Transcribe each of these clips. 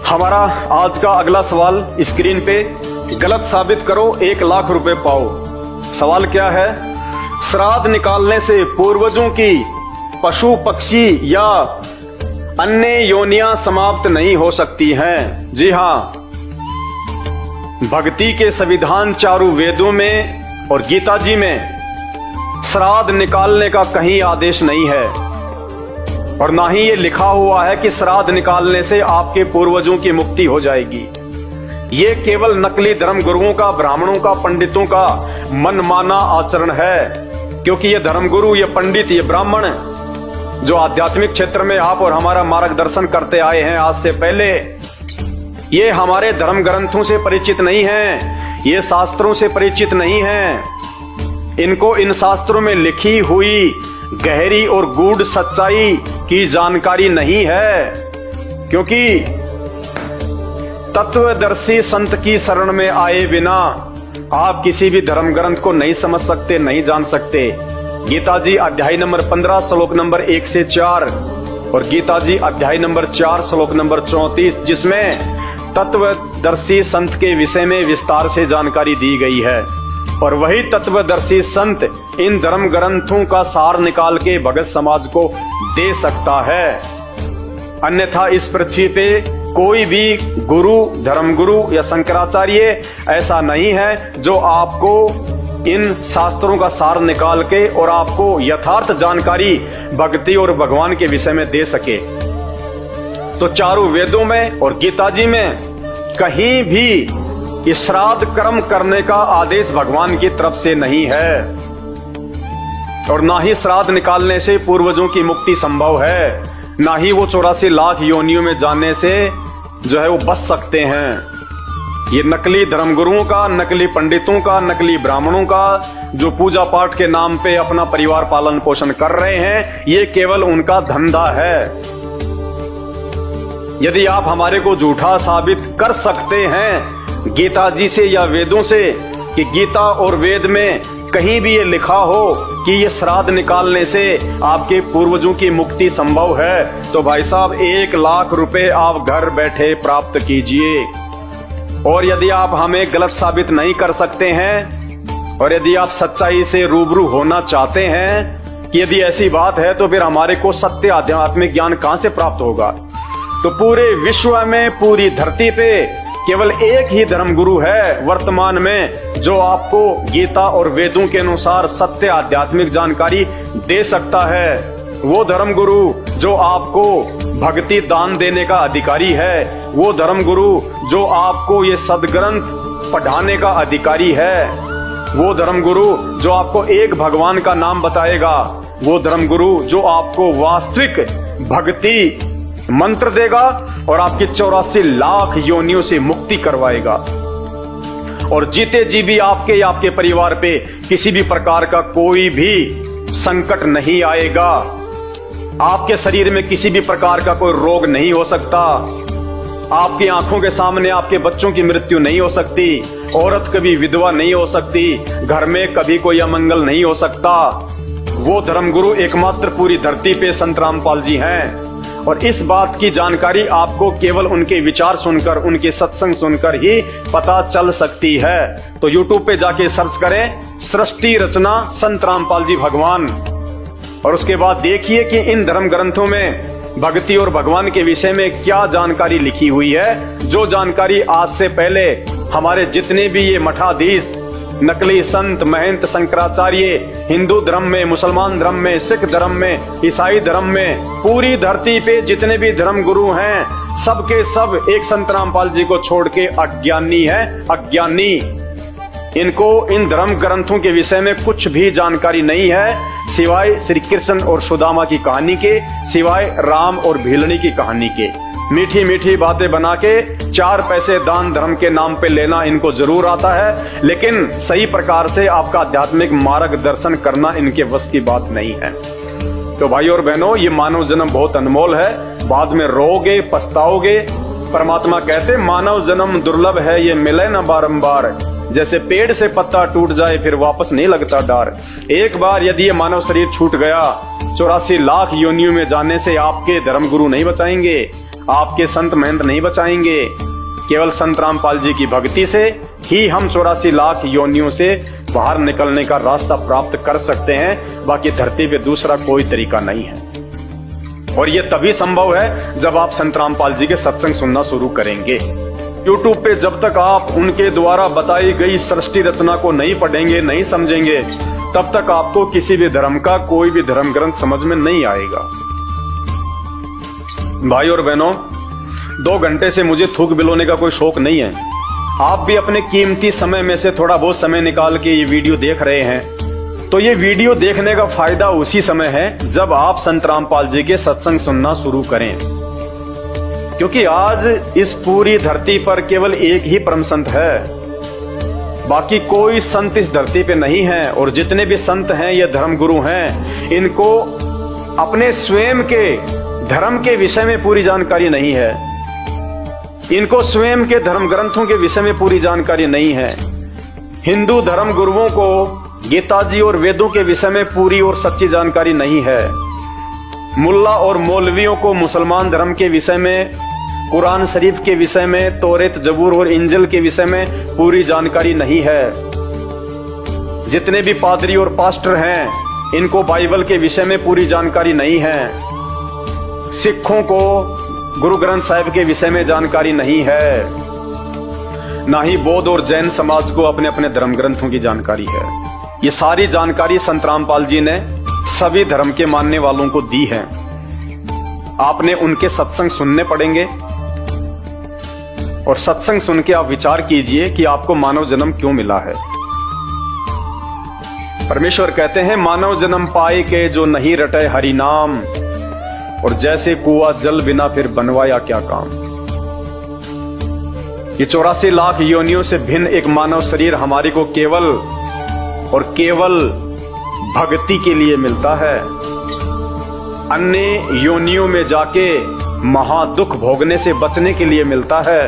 हमारा आज का अगला सवाल स्क्रीन पे, गलत साबित करो 1 लाख रुपए पाओ। सवाल क्या है? श्राद्ध निकालने से पूर्वजों की पशु पक्षी या अन्य योनियां समाप्त नहीं हो सकती हैं। जी हां, भक्ति के संविधान चारों वेदों में और गीता जी में श्राद्ध निकालने का कहीं आदेश नहीं है, और ना ही ये लिखा हुआ है कि श्राद्ध निकालने से आपके पूर्वजों की मुक्ति हो जाएगी। ये केवल नकली धर्म गुरुओं का, ब्राह्मणों का, पंडितों का मनमाना आचरण है। क्योंकि ये धर्मगुरु, ये पंडित, ये ब्राह्मण जो आध्यात्मिक क्षेत्र में आप और हमारा मार्गदर्शन करते आए हैं आज से पहले, ये हमारे धर्म ग्रंथों से परिचित नहीं हैं, ये शास्त्रों से परिचित नहीं हैं। इनको इन शास्त्रों में लिखी हुई गहरी और गूढ़ सच्चाई की जानकारी नहीं है। क्योंकि तत्वदर्शी संत की शरण में आए बिना आप किसी भी धर्म ग्रंथ को नहीं समझ सकते, नहीं जान सकते। गीता जी अध्याय नंबर 15 श्लोक नंबर 1 से 4 और गीता जी अध्याय नंबर 4 श्लोक नंबर 34, जिसमें तत्वदर्शी संत के विषय में विस्तार से जानकारी दी गई है। और वही तत्वदर्शी संत इन धर्म ग्रंथों का सार निकाल के भगत समाज को दे सकता है। अन्यथा इस पृथ्वी पे कोई भी गुरु, धर्मगुरु या शंकराचार्य ऐसा नहीं है जो आपको इन शास्त्रों का सार निकाल के और आपको यथार्थ जानकारी भक्ति और भगवान के विषय में दे सके। तो चारों वेदों में और गीता जी में कहीं भी श्राद्ध कर्म करने का आदेश भगवान की तरफ से नहीं है, और ना ही श्राद्ध निकालने से पूर्वजों की मुक्ति संभव है, ना ही वो 84 लाख योनियों में जाने से जो है वो बच सकते हैं। ये नकली धर्मगुरुओं का, नकली पंडितों का, नकली ब्राह्मणों का जो पूजा पाठ के नाम पे अपना परिवार पालन पोषण कर रहे हैं, ये केवल उनका धंधा है। यदि आप हमारे को झूठा साबित कर सकते हैं गीता जी से या वेदों से कि गीता और वेद में कहीं भी ये लिखा हो कि ये श्राद्ध निकालने से आपके पूर्वजों की मुक्ति संभव है, तो भाई साहब 1 लाख रुपए आप घर बैठे प्राप्त कीजिए। और यदि आप हमें गलत साबित नहीं कर सकते हैं और यदि आप सच्चाई से रूबरू होना चाहते हैं कि यदि ऐसी बात है, तो फिर हमारे को सत्य आध्यात्मिक ज्ञान कहां से प्राप्त होगा? तो पूरे विश्व में, पूरी धरती पे केवल एक ही धर्मगुरु है वर्तमान में जो आपको गीता और वेदों के अनुसार सत्य आध्यात्मिक जानकारी दे सकता है। वो धर्मगुरु जो आपको भक्ति दान देने का अधिकारी है, वो धर्मगुरु जो आपको ये सदग्रंथ पढ़ाने का अधिकारी है, वो धर्मगुरु जो आपको एक भगवान का नाम बताएगा, वो धर्मगुरु जो आपको वास्तविक भक्ति मंत्र देगा और आपकी 84 लाख योनियों से मुक्ति करवाएगा। और जीते जी भी आपके या आपके परिवार पे किसी भी प्रकार का कोई भी संकट नहीं आएगा। आपके शरीर में किसी भी प्रकार का कोई रोग नहीं हो सकता। आपकी आंखों के सामने आपके बच्चों की मृत्यु नहीं हो सकती। औरत कभी विधवा नहीं हो सकती। घर में कभी कोई अमंगल नहीं हो सकता। वो धर्मगुरु एकमात्र पूरी धरती पे संत रामपाल जी हैं। और इस बात की जानकारी आपको केवल उनके विचार सुनकर, उनके सत्संग सुनकर ही पता चल सकती है। तो YouTube पे जाके सर्च करें सृष्टि रचना संत रामपाल जी भगवान, और उसके बाद देखिए कि इन धर्म ग्रंथों में भक्ति और भगवान के विषय में क्या जानकारी लिखी हुई है। जो जानकारी आज से पहले हमारे जितने भी ये मठाधीश, नकली संत, महंत, शंकराचार्य हिंदू धर्म में, मुसलमान धर्म में, सिख धर्म में, ईसाई धर्म में, पूरी धरती पे जितने भी धर्म गुरु हैं, सब के सब एक संत रामपाल जी को छोड़ के अज्ञानी है, अज्ञानी। इनको इन धर्म ग्रंथों के विषय में कुछ भी जानकारी नहीं है, सिवाय श्री कृष्ण और सुदामा की कहानी के, सिवाय राम और भीलनी की कहानी के। मीठी मीठी बातें बना के 4 पैसे दान धर्म के नाम पे लेना इनको जरूर आता है, लेकिन सही प्रकार से आपका आध्यात्मिक मार्गदर्शन करना इनके वश की बात नहीं है। तो भाई और बहनों, ये मानव जन्म बहुत अनमोल है। बाद में रोगे, पछताओगे। परमात्मा कहते मानव जन्म दुर्लभ है, ये मिले न बारंबार। जैसे पेड़ से पत्ता टूट जाए फिर वापस नहीं लगता डार। एक बार यदि ये मानव शरीर छूट गया, 84 लाख योनियों में जाने से आपके धर्मगुरु नहीं बचाएंगे। आपके संत महंत नहीं बचाएंगे। केवल संत रामपाल जी की भक्ति से ही हम 84 लाख योनियों से बाहर निकलने का रास्ता प्राप्त कर सकते हैं। बाकी धरती पे दूसरा कोई तरीका नहीं है। और ये तभी संभव है जब आप संत रामपाल जी के सत्संग सुनना शुरू करेंगे। YouTube पे जब तक आप उनके द्वारा बताई गई सृष्टि रचना को नहीं पढ़ेंगे, नहीं समझेंगे, तब तक आपको किसी भी धर्म का कोई भी धर्म ग्रंथ समझ में नहीं आएगा। भाई और बहनों, 2 घंटे से मुझे थूक बिलोने का कोई शौक नहीं है। आप भी अपने कीमती समय में से थोड़ा बहुत समय निकाल के ये वीडियो देख रहे हैं, तो ये वीडियो देखने का फायदा उसी समय है जब आप संत रामपाल जी के सत्संग सुनना शुरू करें। क्योंकि आज इस पूरी धरती पर केवल एक ही परम संत है, बाकी कोई संत इस धरती पे नहीं है। और जितने भी संत हैं, ये धर्म गुरु हैं, इनको अपने स्वयं के धर्म के विषय में पूरी जानकारी नहीं है। इनको स्वयं के धर्म ग्रंथों के विषय में पूरी जानकारी नहीं है। हिंदू धर्म गुरुओं को गीता जी और वेदों के विषय में पूरी और सच्ची जानकारी नहीं है। मुल्ला और मौलवियों को मुसलमान धर्म के विषय में, कुरान शरीफ के विषय में, तौरेत, जबूर और इंजिल के विषय में पूरी जानकारी नहीं है। जितने भी पादरी और पास्टर हैं, इनको बाइबल के विषय में पूरी जानकारी नहीं है। सिखों को गुरु ग्रंथ साहिब के विषय में जानकारी नहीं है। ना ही बौद्ध और जैन समाज को अपने अपने धर्म ग्रंथों की जानकारी है। ये सारी जानकारी संत रामपाल जी ने सभी धर्म के मानने वालों को दी है। आपने उनके सत्संग सुनने पड़ेंगे और सत्संग सुन के आप विचार कीजिए कि आपको मानव जन्म क्यों मिला है। परमेश्वर कहते हैं, मानव जन्म पाए के जो नहीं रटे हरि नाम, और जैसे कुआं जल बिना फिर बनवाया क्या काम। ये 84 लाख योनियों से भिन्न एक मानव शरीर हमारे को केवल और केवल भक्ति के लिए मिलता है। अन्य योनियों में जाके महादुख भोगने से बचने के लिए मिलता है।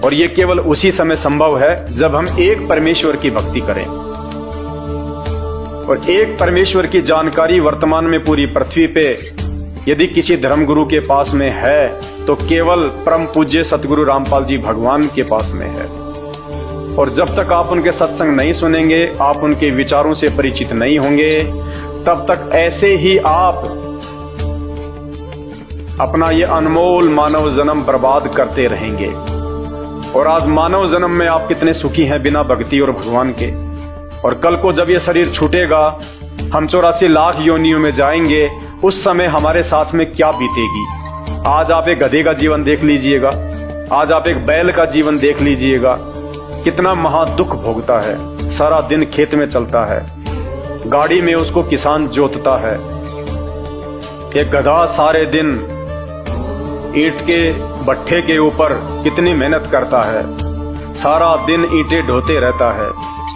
और ये केवल उसी समय संभव है जब हम एक परमेश्वर की भक्ति करें। और एक परमेश्वर की जानकारी वर्तमान में पूरी पृथ्वी पे यदि किसी धर्मगुरु के पास में है तो केवल परम पूज्य सतगुरु रामपाल जी भगवान के पास में है। और जब तक आप उनके सत्संग नहीं सुनेंगे, आप उनके विचारों से परिचित नहीं होंगे, तब तक ऐसे ही आप अपना ये अनमोल मानव जन्म बर्बाद करते रहेंगे। और आज मानव जन्म में आप कितने सुखी हैं बिना भक्ति और भगवान के। और कल को जब ये शरीर छूटेगा, हम 84 लाख योनियों में जाएंगे, उस समय हमारे साथ में क्या बीतेगी। आज आप एक गधे का जीवन देख लीजिएगा, आज आप एक बैल का जीवन देख लीजिएगा, कितना महादुख भोगता है। सारा दिन खेत में चलता है, गाड़ी में उसको किसान जोतता है। एक गधा सारे दिन ईंट के भट्ठे के ऊपर कितनी मेहनत करता है, सारा दिन ईंटें ढोते रहता है।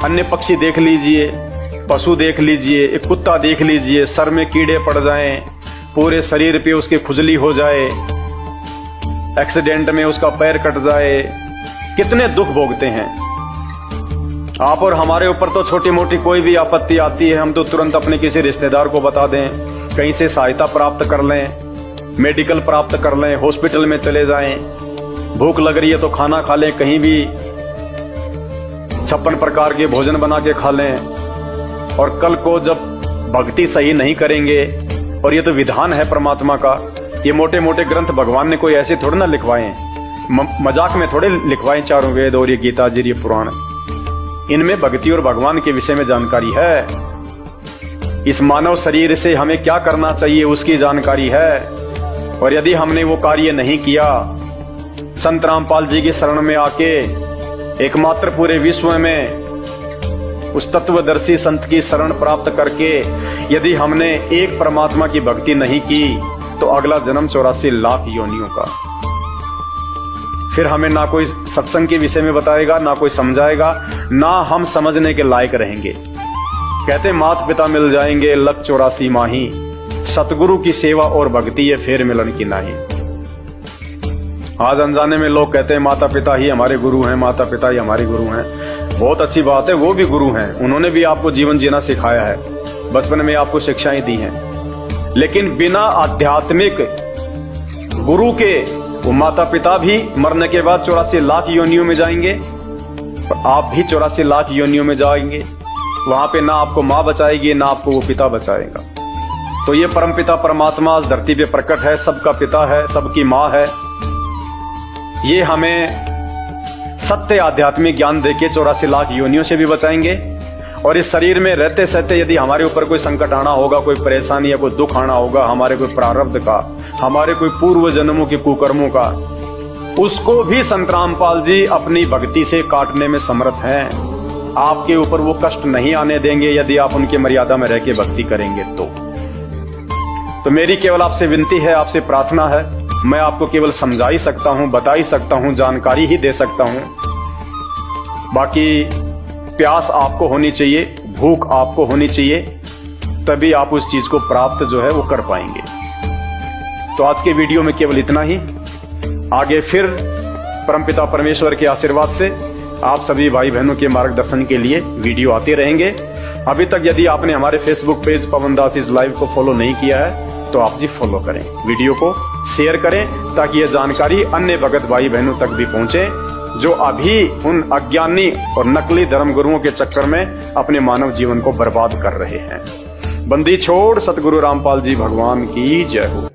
अन्य पक्षी देख लीजिए, पशु देख लीजिए, एक कुत्ता देख लीजिए, सर में कीड़े पड़ जाएं, पूरे शरीर पे उसके खुजली हो जाए, एक्सीडेंट में उसका पैर कट जाए, कितने दुख भोगते हैं। आप और हमारे ऊपर तो छोटी मोटी कोई भी आपत्ति आती है, हम तो तुरंत अपने किसी रिश्तेदार को बता दें, कहीं से सहायता प्राप्त कर लें, मेडिकल प्राप्त कर लें, हॉस्पिटल में चले जाएं। भूख लग रही है तो खाना खा लें, कहीं भी 56 प्रकार के भोजन बना के खा लें। और कल को जब भक्ति सही नहीं करेंगे, और ये तो विधान है परमात्मा का, ये मोटे मोटे ग्रंथ भगवान ने कोई ऐसे थोड़े ना लिखवाए, मजाक में थोड़े लिखवाए। चारों वेद और ये गीता जी, ये पुराण, इनमें भक्ति और भगवान के विषय में जानकारी है। इस मानव शरीर से हमें क्या करना चाहिए उसकी जानकारी है। और यदि हमने वो कार्य नहीं किया, संत रामपाल जी की शरण में आके एकमात्र पूरे विश्व में उस तत्वदर्शी संत की शरण प्राप्त करके यदि हमने एक परमात्मा की भक्ति नहीं की, तो अगला जन्म 84 लाख योनियों का। फिर हमें ना कोई सत्संग के विषय में बताएगा, ना कोई समझाएगा, ना हम समझने के लायक रहेंगे। कहते माता पिता मिल जाएंगे लख 84 माही, सतगुरु की सेवा और भक्ति ये फेर मिलन की नाही। आज अनजाने में लोग कहते हैं माता पिता ही हमारे गुरु हैं, माता पिता ही हमारे गुरु हैं। बहुत अच्छी बात है, वो भी गुरु हैं, उन्होंने भी आपको जीवन जीना सिखाया है, बचपन में आपको शिक्षाएं दी हैं। लेकिन बिना आध्यात्मिक गुरु के वो माता पिता भी मरने के बाद 84 लाख योनियों में जाएंगे और आप भी 84 लाख योनियों में जाएंगे। वहां पे ना आपको मां बचाएगी ना आपको वो पिता बचाएगा। तो ये परमपिता परमात्मा इस धरती पे प्रकट है, सबका पिता है, सबकी मां है। ये हमें सत्य आध्यात्मिक ज्ञान देके 84 लाख योनियों से भी बचाएंगे। और इस शरीर में रहते सहते यदि हमारे ऊपर कोई संकट आना होगा, कोई परेशानी या कोई दुख आना होगा, हमारे कोई प्रारब्ध का, हमारे कोई पूर्व जन्मों के कुकर्मों का, उसको भी संत रामपाल जी अपनी भक्ति से काटने में समर्थ हैं। आपके ऊपर वो कष्ट नहीं आने देंगे यदि आप उनके मर्यादा में रह के भक्ति करेंगे तो मेरी केवल आपसे विनती है, आपसे प्रार्थना है, मैं आपको केवल समझा ही सकता हूं, बता ही सकता हूं, जानकारी ही दे सकता हूं। बाकी प्यास आपको होनी चाहिए, भूख आपको होनी चाहिए, तभी आप उस चीज को प्राप्त जो है वो कर पाएंगे। तो आज के वीडियो में केवल इतना ही। आगे फिर परमपिता परमेश्वर के आशीर्वाद से आप सभी भाई बहनों के मार्गदर्शन के लिए वीडियो आते रहेंगे। अभी तक यदि आपने हमारे Facebook page Pawan Das is live को फॉलो नहीं किया है तो आप जी फॉलो करें, वीडियो को शेयर करें, ताकि यह जानकारी अन्य भगत भाई बहनों तक भी पहुंचे जो अभी उन अज्ञानी और नकली धर्मगुरुओं के चक्कर में अपने मानव जीवन को बर्बाद कर रहे हैं। बंदी छोड़ सतगुरु रामपाल जी भगवान की जय हो।